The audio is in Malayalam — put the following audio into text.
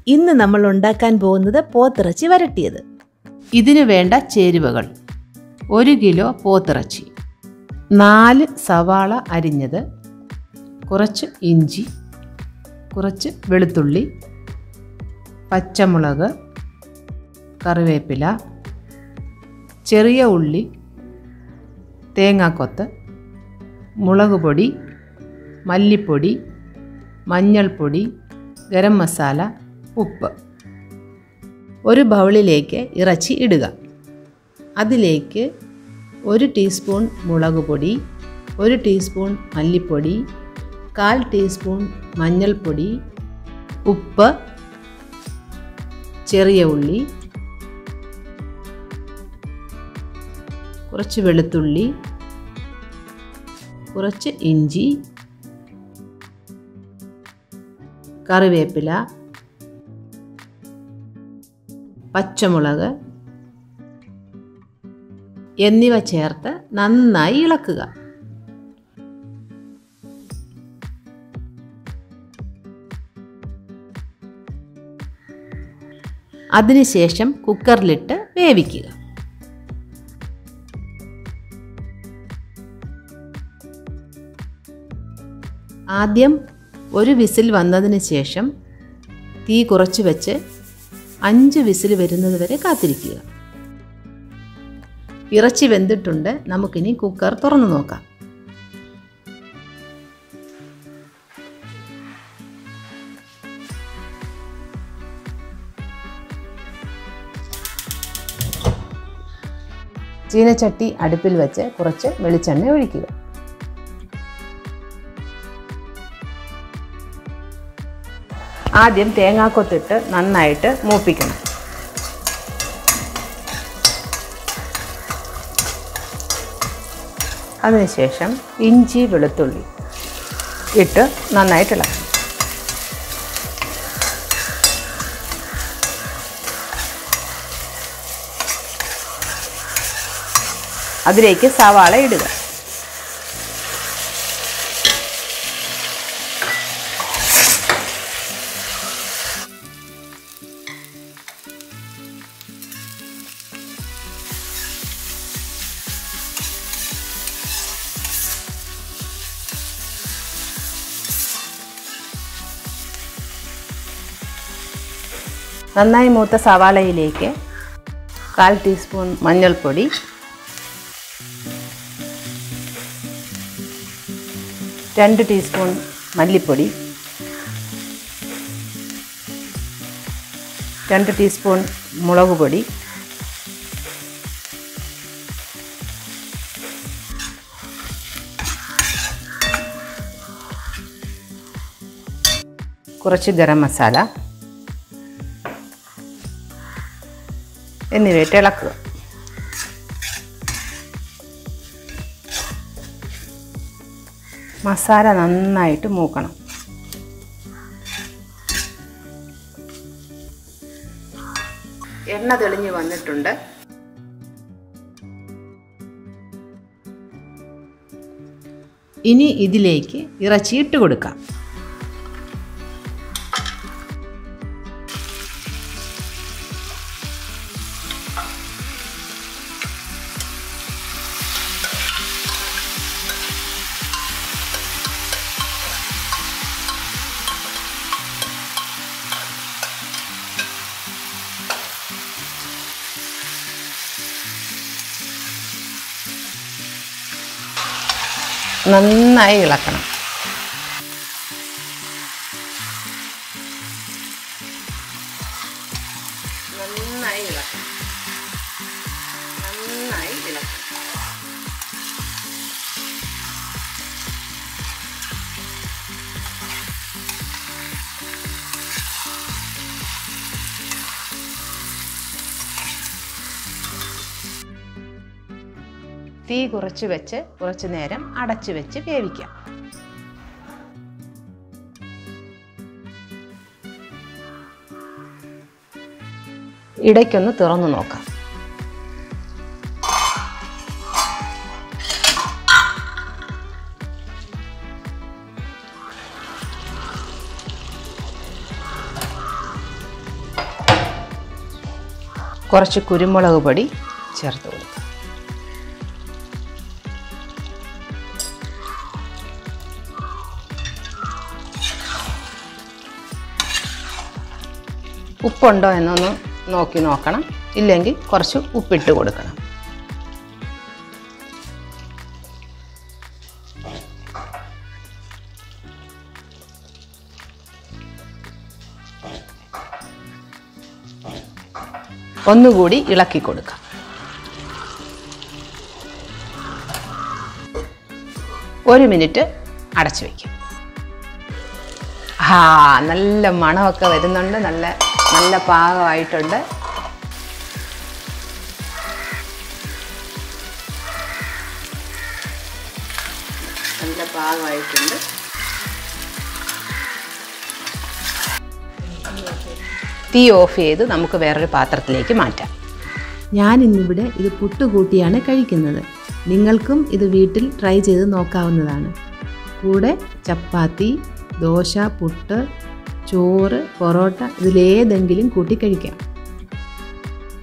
ഇന്ന് നമ്മൾ ഉണ്ടാക്കാൻ പോകുന്നത് പോത്തിറച്ചി വരട്ടിയത്. ഇതിനു വേണ്ട ചേരുവകൾ: 1 കിലോ പോത്തിറച്ചി, 4 സവാള അരിഞ്ഞത്, കുറച്ച് ഇഞ്ചി, കുറച്ച് വെളുത്തുള്ളി, പച്ചമുളക്, കറിവേപ്പില, ചെറിയ ഉള്ളി, തേങ്ങാക്കൊത്ത്, മുളക് പൊടി, മല്ലിപ്പൊടി, മഞ്ഞൾപ്പൊടി, ഗരം മസാല, ഉപ്പ്. ഒരു ബൗളിലേക്ക് ഇറച്ചി ഇടുക. അതിലേക്ക് 1 ടീസ്പൂൺ മുളക് പൊടി, 1 ടീസ്പൂൺ മല്ലിപ്പൊടി, 1/4 ടീസ്പൂൺ മഞ്ഞൾപ്പൊടി, ഉപ്പ്, ചെറിയ ഉള്ളി, കുറച്ച് വെളുത്തുള്ളി, കുറച്ച് ഇഞ്ചി, കറിവേപ്പില, പച്ചമുളക് എന്നിവ ചേർത്ത് നന്നായി ഇളക്കുക. അതിനുശേഷം കുക്കറിലിട്ട് വേവിക്കുക. ആദ്യം ഒരു വിസിൽ വന്നതിന് ശേഷം തീ കുറച്ച് വെച്ച് 5 വിസിൽ വരുന്നത് വരെ കാത്തിരിക്കുക. ഇറച്ചി വെന്തിട്ടുണ്ട്. നമുക്കിനി കുക്കർ തുറന്നു നോക്കാം. ചീനച്ചട്ടി അടുപ്പിൽ വെച്ച് കുറച്ച് വെളിച്ചെണ്ണ ഒഴിക്കുക. ആദ്യം തേങ്ങാക്കൊത്തിട്ട് നന്നായിട്ട് മൂപ്പിക്കണം. അതിനുശേഷം ഇഞ്ചി വെളുത്തുള്ളി ഇട്ട് നന്നായിട്ട് ഇളക്കണം. അതിലേക്ക് സവാള ഇടുക. നന്നായി മൂത്ത സവാളയിലേക്ക് 1/4 ടീസ്പൂൺ മഞ്ഞൾപ്പൊടി, 2 ടീസ്പൂൺ മല്ലിപ്പൊടി, 2 ടീസ്പൂൺ മുളക് പൊടി, കുറച്ച് ഗരം മസാല എന്നിവയിട്ട് ഇളക്കുക. മസാല നന്നായിട്ട് മൂക്കണം. എണ്ണ തെളിഞ്ഞ് വന്നിട്ടുണ്ട്. ഇനി ഇതിലേക്ക് ഇറച്ചി ഇട്ട് കൊടുക്കാം. നന്നായി ഇളക്കണം. നന്നായി ഇളക്കണം. നന്നായി ഇളക്കണം. തീ കുറച്ച് വെച്ച് കുറച്ച് നേരം അടച്ചു വെച്ച് വേവിക്കാം. ഇടയ്ക്കൊന്ന് തുറന്നു നോക്കാം. കുറച്ച് കുരുമുളക് പൊടി ചേർത്ത് കൊടുക്കുക. ഉപ്പുണ്ടോ എന്നൊന്ന് നോക്കണം. ഇല്ലെങ്കിൽ കുറച്ച് ഉപ്പിട്ട് കൊടുക്കണം. ഒന്നുകൂടി ഇളക്കി കൊടുക്കാം. ഒരു മിനിറ്റ് അടച്ചു വയ്ക്കും. നല്ല മണമൊക്കെ വരുന്നുണ്ട്. നല്ല പാകമായിട്ടുണ്ട്. നല്ല പാകമായിട്ടുണ്ട്. തീ ഓഫ് ചെയ്ത് നമുക്ക് വേറൊരു പാത്രത്തിലേക്ക് മാറ്റാം. ഞാൻ ഇന്നിവിടെ ഇത് പുട്ടുകൂട്ടിയാണ് കഴിക്കുന്നത്. നിങ്ങൾക്കും ഇത് വീട്ടിൽ ട്രൈ ചെയ്ത് നോക്കാവുന്നതാണ്. കൂടെ ചപ്പാത്തി, ദോശ, പുട്ട്, ചോറ്, പൊറോട്ട ഇതിലേതെങ്കിലും കൂട്ടി കഴിക്കാം.